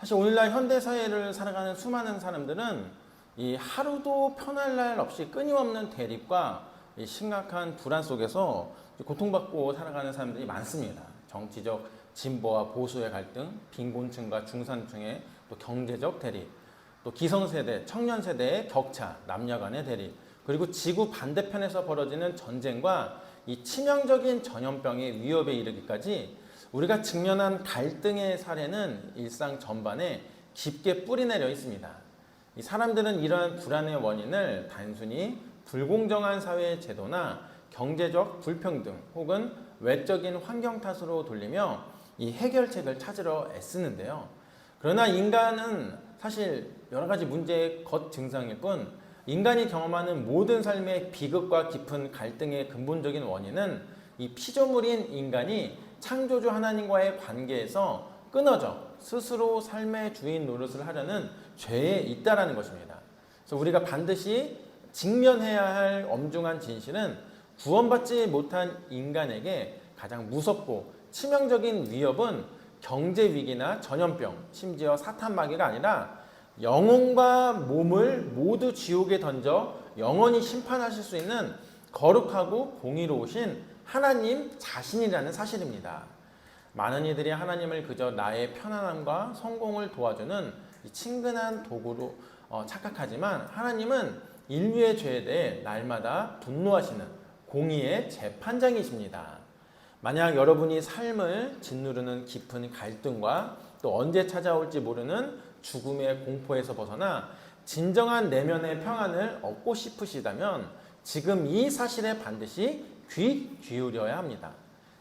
사실 오늘날 현대사회를 살아가는 수많은 사람들은 이 하루도 편할 날 없이 끊임없는 대립과 이 심각한 불안 속에서 고통받고 살아가는 사람들이 많습니다. 정치적 진보와 보수의 갈등, 빈곤층과 중산층의 또 경제적 대립, 또 기성세대, 청년세대의 격차, 남녀 간의 대립, 그리고 지구 반대편에서 벌어지는 전쟁과 이 치명적인 전염병의 위협에 이르기까지 우리가 직면한 갈등의 사례는 일상 전반에 깊게 뿌리내려 있습니다. 이 사람들은 이러한 불안의 원인을 단순히 불공정한 사회 제도나 경제적 불평등 혹은 외적인 환경 탓으로 돌리며 이 해결책을 찾으러 애쓰는데요. 그러나 인간은 사실 여러 가지 문제의 겉증상일 뿐 인간이 경험하는 모든 삶의 비극과 깊은 갈등의 근본적인 원인은 이 피조물인 인간이 창조주 하나님과의 관계에서 끊어져 스스로 삶의 주인 노릇을 하려는 죄에 있다라는 것입니다. 그래서 우리가 반드시 직면해야 할 엄중한 진실은 구원받지 못한 인간에게 가장 무섭고 치명적인 위협은 경제 위기나 전염병, 심지어 사탄 마귀가 아니라 영혼과 몸을 모두 지옥에 던져 영원히 심판하실 수 있는 거룩하고 공의로우신 하나님 자신이라는 사실입니다. 많은 이들이 하나님을 그저 나의 편안함과 성공을 도와주는 친근한 도구로 착각하지만 하나님은 인류의 죄에 대해 날마다 분노하시는 공의의 재판장이십니다. 만약 여러분이 삶을 짓누르는 깊은 갈등과 또 언제 찾아올지 모르는 죽음의 공포에서 벗어나 진정한 내면의 평안을 얻고 싶으시다면 지금 이 사실에 반드시 귀 기울여야 합니다.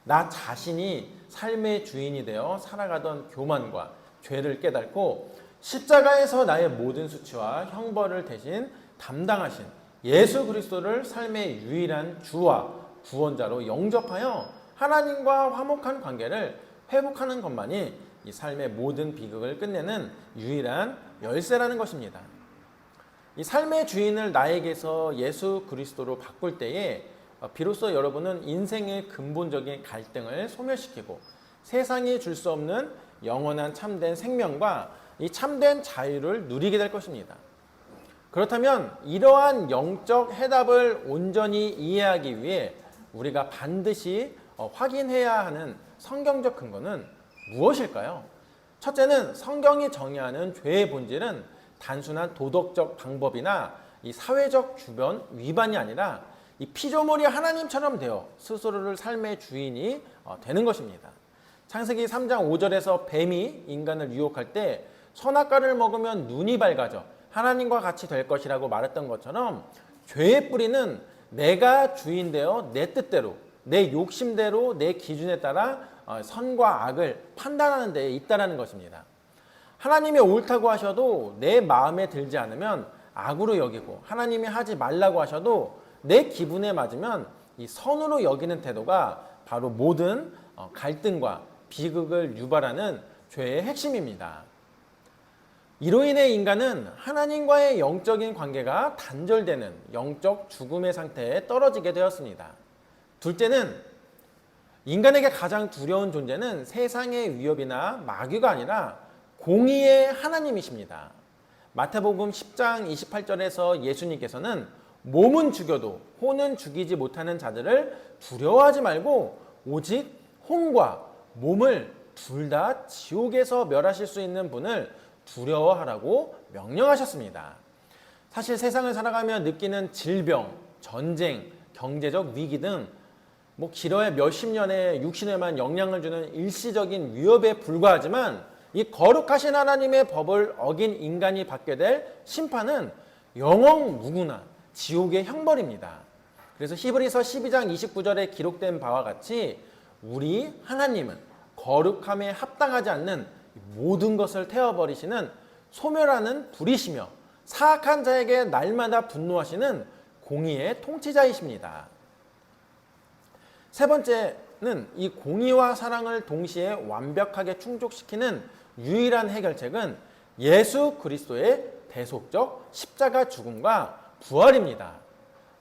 나 자신이 삶의 주인이 되어 살아가던 교만과 죄를 깨닫고 십자가에서 나의 모든 수치와 형벌을 대신 담당하신 예수 그리스도를 삶의 유일한 주와 구원자로 영접하여 하나님과 화목한 관계를 회복하는 것만이 이 삶의 모든 비극을 끝내는 유일한 열쇠라는 것입니다. 이 삶의 주인을 나에게서 예수 그리스도로 바꿀 때에 비로소 여러분은 인생의 근본적인 갈등을 소멸시키고 세상이 줄 수 없는 영원한 참된 생명과 이 참된 자유를 누리게 될 것입니다. 그렇다면 이러한 영적 해답을 온전히 이해하기 위해 우리가 반드시 확인해야 하는 성경적 근거는 무엇일까요? 첫째는 성경이 정의하는 죄의 본질은 단순한 도덕적 방법이나 이 사회적 주변 위반이 아니라 이 피조물이 하나님처럼 되어 스스로를 삶의 주인이 되는 것입니다. 창세기 3장 5절에서 뱀이 인간을 유혹할 때 선악과를 먹으면 눈이 밝아져 하나님과 같이 될 것이라고 말했던 것처럼 죄의 뿌리는 내가 주인 되어 내 뜻대로 내 욕심대로 내 기준에 따라 선과 악을 판단하는 데에 있다는 것입니다. 하나님이 옳다고 하셔도 내 마음에 들지 않으면 악으로 여기고 하나님이 하지 말라고 하셔도 내 기분에 맞으면 이 선으로 여기는 태도가 바로 모든 갈등과 비극을 유발하는 죄의 핵심입니다. 이로 인해 인간은 하나님과의 영적인 관계가 단절되는 영적 죽음의 상태에 떨어지게 되었습니다. 둘째는 인간에게 가장 두려운 존재는 세상의 위협이나 마귀가 아니라 공의의 하나님이십니다. 마태복음 10장 28절에서 예수님께서는 몸은 죽여도 혼은 죽이지 못하는 자들을 두려워하지 말고 오직 혼과 몸을 둘 다 지옥에서 멸하실 수 있는 분을 두려워하라고 명령하셨습니다. 사실 세상을 살아가며 느끼는 질병, 전쟁, 경제적 위기 등 길어야 몇십 년에 육신에만 영향을 주는 일시적인 위협에 불과하지만 이 거룩하신 하나님의 법을 어긴 인간이 받게 될 심판은 영원 무궁한 지옥의 형벌입니다. 그래서 히브리서 12장 29절에 기록된 바와 같이 우리 하나님은 거룩함에 합당하지 않는 모든 것을 태워버리시는 소멸하는 불이시며 사악한 자에게 날마다 분노하시는 공의의 통치자이십니다. 세 번째는 이 공의와 사랑을 동시에 완벽하게 충족시키는 유일한 해결책은 예수 그리스도의 대속적 십자가 죽음과 부활입니다.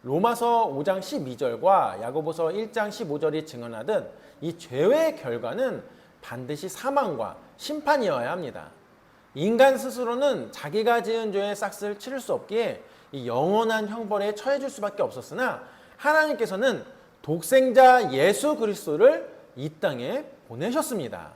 로마서 5장 12절과 야고보서 1장 15절이 증언하듯 이 죄의 결과는 반드시 사망과 심판이어야 합니다. 인간 스스로는 자기가 지은 죄의 싹을 치를 수 없기에 이 영원한 형벌에 처해질 수밖에 없었으나 하나님께서는 독생자 예수 그리스도를 이 땅에 보내셨습니다.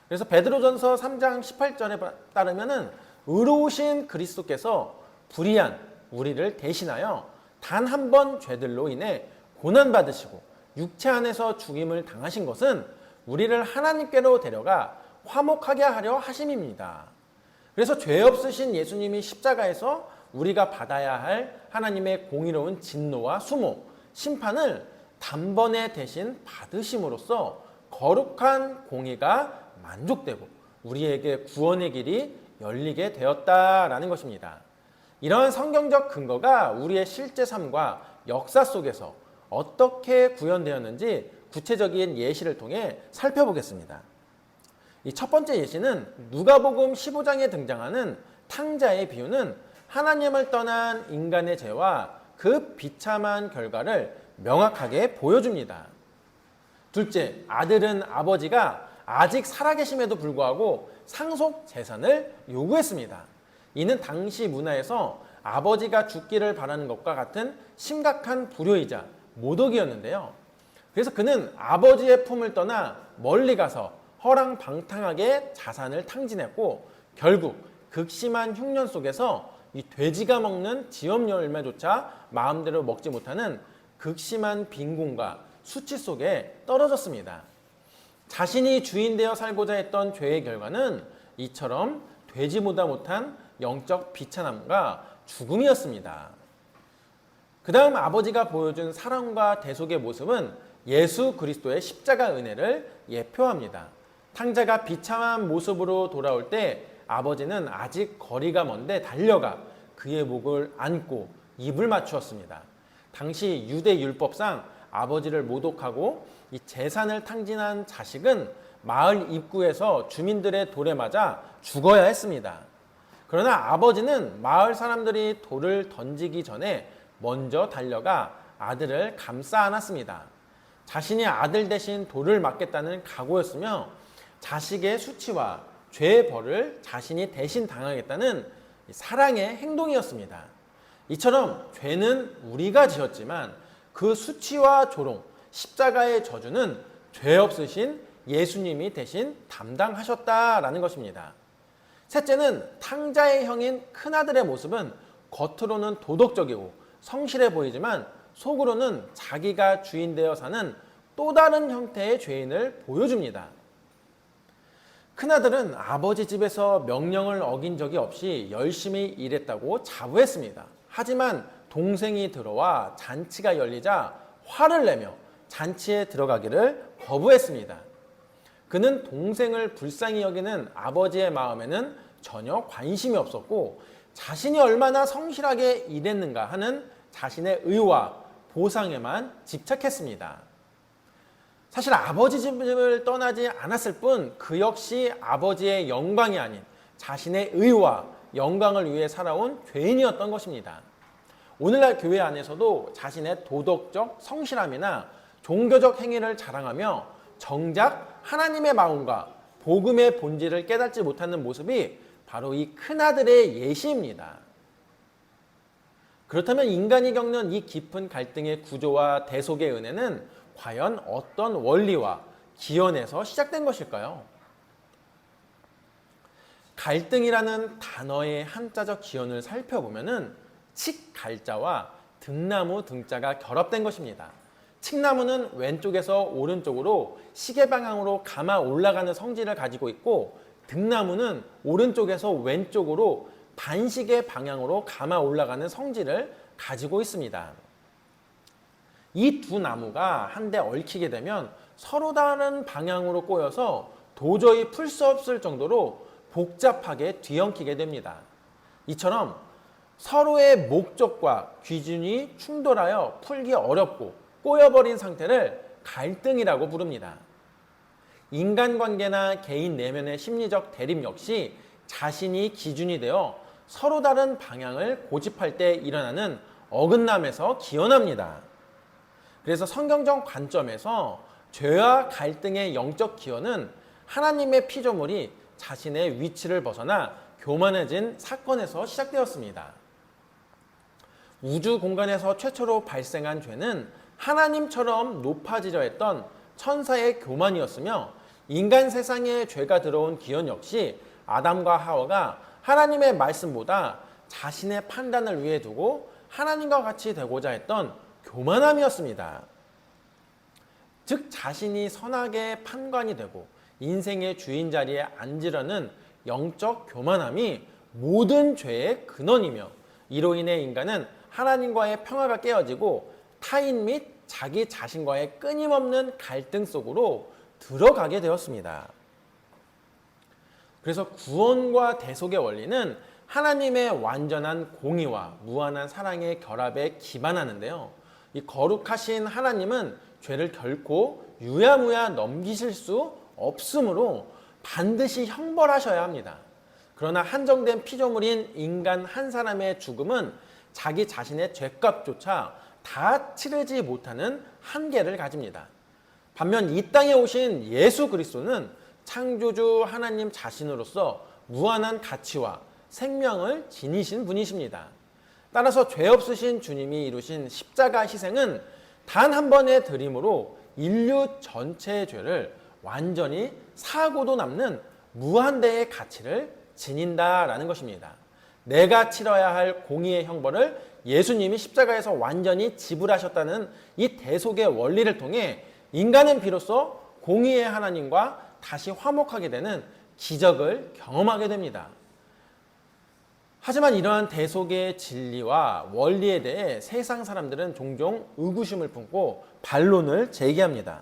그래서 베드로전서 3장 18절에 따르면은 의로우신 그리스도께서 불의한 우리를 대신하여 단 한 번 죄들로 인해 고난 받으시고 육체 안에서 죽임을 당하신 것은 우리를 하나님께로 데려가 화목하게 하려 하심입니다. 그래서 죄 없으신 예수님이 십자가에서 우리가 받아야 할 하나님의 공의로운 진노와 수모, 심판을 단번에 대신 받으심으로써 거룩한 공의가 만족되고 우리에게 구원의 길이 열리게 되었다라는 것입니다. 이러한 성경적 근거가 우리의 실제 삶과 역사 속에서 어떻게 구현되었는지 구체적인 예시를 통해 살펴보겠습니다. 이 첫 번째 예시는 누가복음 15장에 등장하는 탕자의 비유는 하나님을 떠난 인간의 죄와 그 비참한 결과를 명확하게 보여줍니다. 둘째, 아들은 아버지가 아직 살아계심에도 불구하고 상속 재산을 요구했습니다. 이는 당시 문화에서 아버지가 죽기를 바라는 것과 같은 심각한 불효이자 모독이었는데요. 그래서 그는 아버지의 품을 떠나 멀리 가서 허랑방탕하게 자산을 탕진했고 결국 극심한 흉년 속에서 이 돼지가 먹는 지엄 열매조차 마음대로 먹지 못하는 극심한 빈곤과 수치 속에 떨어졌습니다. 자신이 주인 되어 살고자 했던 죄의 결과는 이처럼 돼지보다 못한 영적 비참함과 죽음이었습니다. 그 다음 아버지가 보여준 사랑과 대속의 모습은 예수 그리스도의 십자가 은혜를 예표합니다. 탕자가 비참한 모습으로 돌아올 때 아버지는 아직 거리가 먼데 달려가 그의 목을 안고 입을 맞추었습니다. 당시 유대 율법상 아버지를 모독하고 이 재산을 탕진한 자식은 마을 입구에서 주민들의 돌에 맞아 죽어야 했습니다. 그러나 아버지는 마을 사람들이 돌을 던지기 전에 먼저 달려가 아들을 감싸 안았습니다. 자신이 아들 대신 돌을 맞겠다는 각오였으며 자식의 수치와 죄의 벌을 자신이 대신 당하겠다는 사랑의 행동이었습니다. 이처럼 죄는 우리가 지었지만 그 수치와 조롱, 십자가의 저주는 죄 없으신 예수님이 대신 담당하셨다라는 것입니다. 셋째는 탕자의 형인 큰아들의 모습은 겉으로는 도덕적이고 성실해 보이지만 속으로는 자기가 주인 되어 사는 또 다른 형태의 죄인을 보여줍니다. 큰아들은 아버지 집에서 명령을 어긴 적이 없이 열심히 일했다고 자부했습니다. 하지만 동생이 들어와 잔치가 열리자 화를 내며 잔치에 들어가기를 거부했습니다. 그는 동생을 불쌍히 여기는 아버지의 마음에는 전혀 관심이 없었고 자신이 얼마나 성실하게 일했는가 하는 자신의 의와 보상에만 집착했습니다. 사실 아버지 집을 떠나지 않았을 뿐 그 역시 아버지의 영광이 아닌 자신의 의와 영광을 위해 살아온 죄인이었던 것입니다. 오늘날 교회 안에서도 자신의 도덕적 성실함이나 종교적 행위를 자랑하며 정작 하나님의 마음과 복음의 본질을 깨닫지 못하는 모습이 바로 이 큰아들의 예시입니다. 그렇다면 인간이 겪는 이 깊은 갈등의 구조와 대속의 은혜는 과연 어떤 원리와 기원에서 시작된 것일까요? 갈등이라는 단어의 한자적 기원을 살펴보면은 칡갈자와 등나무 등자가 결합된 것입니다. 칡나무는 왼쪽에서 오른쪽으로 시계 방향으로 감아 올라가는 성질을 가지고 있고 등나무는 오른쪽에서 왼쪽으로 반시계 방향으로 감아 올라가는 성질을 가지고 있습니다. 이 두 나무가 한데 얽히게 되면 서로 다른 방향으로 꼬여서 도저히 풀 수 없을 정도로 복잡하게 뒤엉키게 됩니다. 이처럼 서로의 목적과 기준이 충돌하여 풀기 어렵고 꼬여버린 상태를 갈등이라고 부릅니다. 인간관계나 개인 내면의 심리적 대립 역시 자신이 기준이 되어 서로 다른 방향을 고집할 때 일어나는 어긋남에서 기원합니다. 그래서 성경적 관점에서 죄와 갈등의 영적 기원은 하나님의 피조물이 자신의 위치를 벗어나 교만해진 사건에서 시작되었습니다. 우주 공간에서 최초로 발생한 죄는 하나님처럼 높아지려 했던 천사의 교만이었으며, 인간 세상에 죄가 들어온 기원 역시 아담과 하와가 하나님의 말씀보다 자신의 판단을 위해 두고 하나님과 같이 되고자 했던 교만함이었습니다. 즉 자신이 선악의 판관이 되고 인생의 주인 자리에 앉으려는 영적 교만함이 모든 죄의 근원이며, 이로 인해 인간은 하나님과의 평화가 깨어지고 타인 및 자기 자신과의 끊임없는 갈등 속으로 들어가게 되었습니다. 그래서 구원과 대속의 원리는 하나님의 완전한 공의와 무한한 사랑의 결합에 기반하는데요. 이 거룩하신 하나님은 죄를 결코 유야무야 넘기실 수 없으므로 반드시 형벌하셔야 합니다. 그러나 한정된 피조물인 인간 한 사람의 죽음은 자기 자신의 죄값조차 다 치르지 못하는 한계를 가집니다. 반면 이 땅에 오신 예수 그리스도는 창조주 하나님 자신으로서 무한한 가치와 생명을 지니신 분이십니다. 따라서 죄 없으신 주님이 이루신 십자가 희생은 단 한 번의 드림으로 인류 전체의 죄를 완전히 사고도 남는 무한대의 가치를 지닌다라는 것입니다. 내가 치러야 할 공의의 형벌을 예수님이 십자가에서 완전히 지불하셨다는 이 대속의 원리를 통해 인간은 비로소 공의의 하나님과 다시 화목하게 되는 기적을 경험하게 됩니다. 하지만 이러한 대속의 진리와 원리에 대해 세상 사람들은 종종 의구심을 품고 반론을 제기합니다.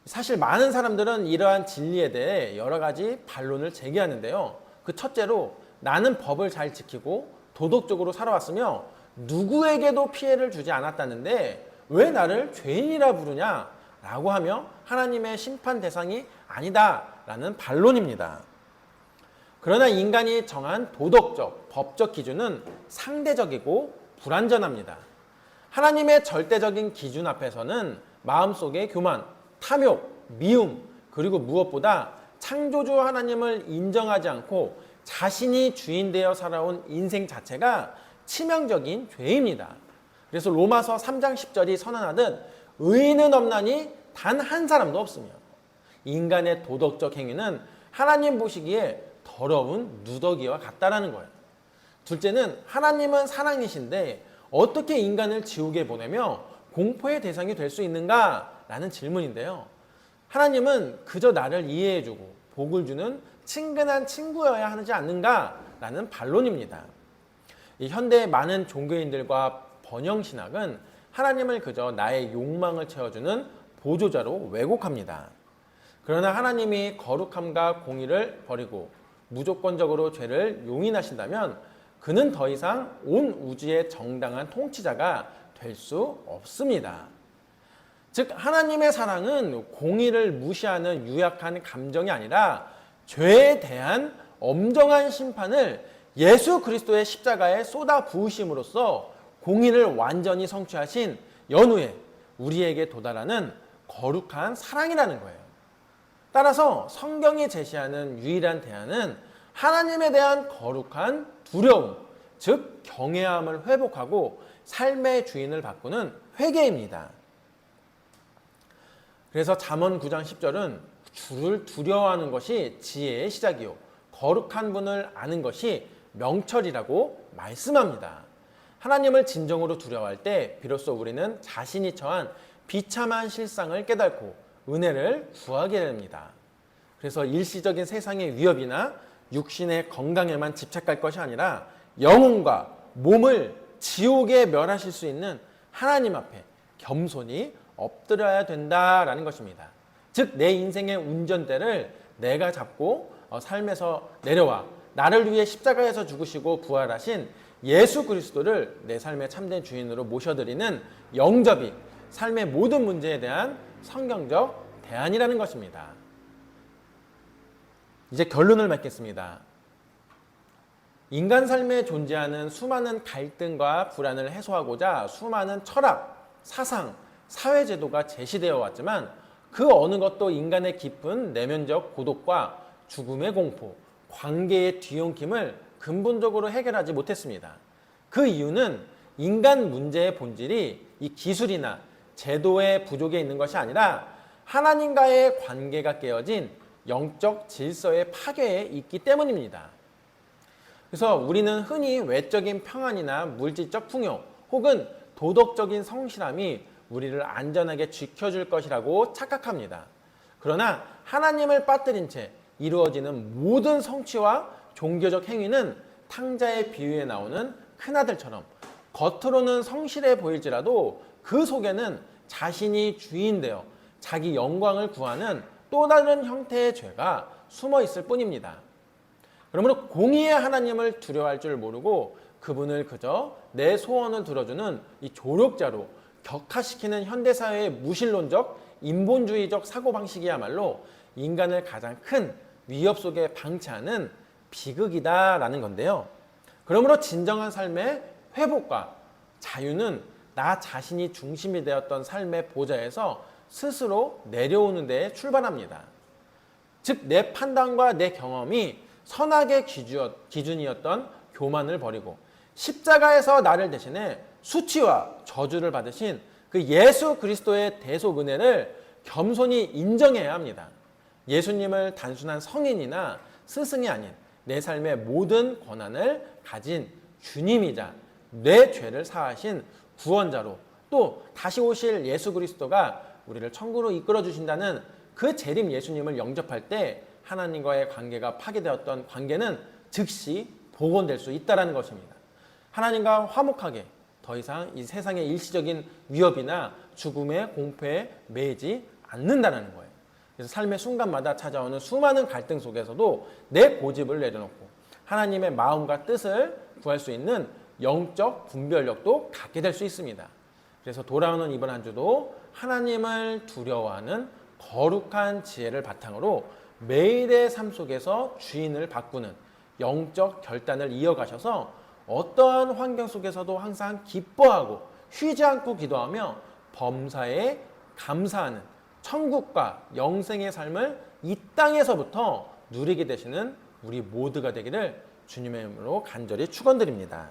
사실 많은 사람들은 이러한 진리에 대해 여러 가지 반론을 제기하는데요. 그 첫째로 나는 법을 잘 지키고 도덕적으로 살아왔으며 누구에게도 피해를 주지 않았다는데 왜 나를 죄인이라 부르냐? 라고 하며 하나님의 심판 대상이 아니다라는 반론입니다. 그러나 인간이 정한 도덕적, 법적 기준은 상대적이고 불완전합니다. 하나님의 절대적인 기준 앞에서는 마음속의 교만, 탐욕, 미움, 그리고 무엇보다 창조주 하나님을 인정하지 않고 자신이 주인 되어 살아온 인생 자체가 치명적인 죄입니다. 그래서 로마서 3장 10절이 선언하듯 의인은 없나니 단 한 사람도 없으며, 인간의 도덕적 행위는 하나님 보시기에 더러운 누더기와 같다라는 거예요. 둘째는 하나님은 사랑이신데 어떻게 인간을 지옥에 보내며 공포의 대상이 될 수 있는가라는 질문인데요. 하나님은 그저 나를 이해해주고 복을 주는 친근한 친구여야 하지 않는가라는 반론입니다. 이 현대의 많은 종교인들과 번영신학은 하나님을 그저 나의 욕망을 채워주는 보조자로 왜곡합니다. 그러나 하나님이 거룩함과 공의를 버리고 무조건적으로 죄를 용인하신다면 그는 더 이상 온 우주의 정당한 통치자가 될 수 없습니다. 즉 하나님의 사랑은 공의를 무시하는 유약한 감정이 아니라 죄에 대한 엄정한 심판을 예수 그리스도의 십자가에 쏟아 부으심으로써 공의를 완전히 성취하신 연후에 우리에게 도달하는 거룩한 사랑이라는 거예요. 따라서 성경이 제시하는 유일한 대안은 하나님에 대한 거룩한 두려움, 즉 경외함을 회복하고 삶의 주인을 바꾸는 회개입니다. 그래서 잠언 9장 10절은 주를 두려워하는 것이 지혜의 시작이요 거룩한 분을 아는 것이 명철이라고 말씀합니다. 하나님을 진정으로 두려워할 때 비로소 우리는 자신이 처한 비참한 실상을 깨닫고 은혜를 구하게 됩니다. 그래서 일시적인 세상의 위협이나 육신의 건강에만 집착할 것이 아니라 영혼과 몸을 지옥에 멸하실 수 있는 하나님 앞에 겸손히 엎드려야 된다라는 것입니다. 즉 내 인생의 운전대를 내가 잡고 삶에서 내려와 나를 위해 십자가에서 죽으시고 부활하신 예수 그리스도를 내 삶의 참된 주인으로 모셔드리는 영접이 삶의 모든 문제에 대한 성경적 대안이라는 것입니다. 이제 결론을 맺겠습니다. 인간 삶에 존재하는 수많은 갈등과 불안을 해소하고자 수많은 철학, 사상, 사회제도가 제시되어 왔지만 그 어느 것도 인간의 깊은 내면적 고독과 죽음의 공포, 관계의 뒤엉킴을 근본적으로 해결하지 못했습니다. 그 이유는 인간 문제의 본질이 이 기술이나 제도의 부족에 있는 것이 아니라 하나님과의 관계가 깨어진 영적 질서의 파괴에 있기 때문입니다. 그래서 우리는 흔히 외적인 평안이나 물질적 풍요 혹은 도덕적인 성실함이 우리를 안전하게 지켜줄 것이라고 착각합니다. 그러나 하나님을 빠뜨린 채 이루어지는 모든 성취와 종교적 행위는 탕자의 비유에 나오는 큰아들처럼 겉으로는 성실해 보일지라도 그 속에는 자신이 주인되어 자기 영광을 구하는 또 다른 형태의 죄가 숨어 있을 뿐입니다. 그러므로 공의의 하나님을 두려워할 줄 모르고 그분을 그저 내 소원을 들어주는 이 조력자로 격화시키는 현대사회의 무신론적 인본주의적 사고방식이야말로 인간을 가장 큰 위협 속에 방치하는 비극이다라는 건데요. 그러므로 진정한 삶의 회복과 자유는 나 자신이 중심이 되었던 삶의 보좌에서 스스로 내려오는 데에 출발합니다. 즉 내 판단과 내 경험이 선악의 기준이었던 교만을 버리고 십자가에서 나를 대신해 수치와 저주를 받으신 그 예수 그리스도의 대속 은혜를 겸손히 인정해야 합니다. 예수님을 단순한 성인이나 스승이 아닌 내 삶의 모든 권한을 가진 주님이자 내 죄를 사하신 구원자로 또 다시 오실 예수 그리스도가 우리를 천국으로 이끌어 주신다는 그 재림 예수님을 영접할 때 하나님과의 관계가 파괴되었던 관계는 즉시 복원될 수 있다는 것입니다. 하나님과 화목하게 더 이상 이 세상의 일시적인 위협이나 죽음의 공포에 매이지 않는다는 거예요. 그래서 삶의 순간마다 찾아오는 수많은 갈등 속에서도 내 고집을 내려놓고 하나님의 마음과 뜻을 구할 수 있는 영적 분별력도 갖게 될 수 있습니다. 그래서 돌아오는 이번 한 주도 하나님을 두려워하는 거룩한 지혜를 바탕으로 매일의 삶 속에서 주인을 바꾸는 영적 결단을 이어가셔서 어떠한 환경 속에서도 항상 기뻐하고 쉬지 않고 기도하며 범사에 감사하는 천국과 영생의 삶을 이 땅에서부터 누리게 되시는 우리 모두가 되기를 주님의 이름으로 간절히 축원드립니다.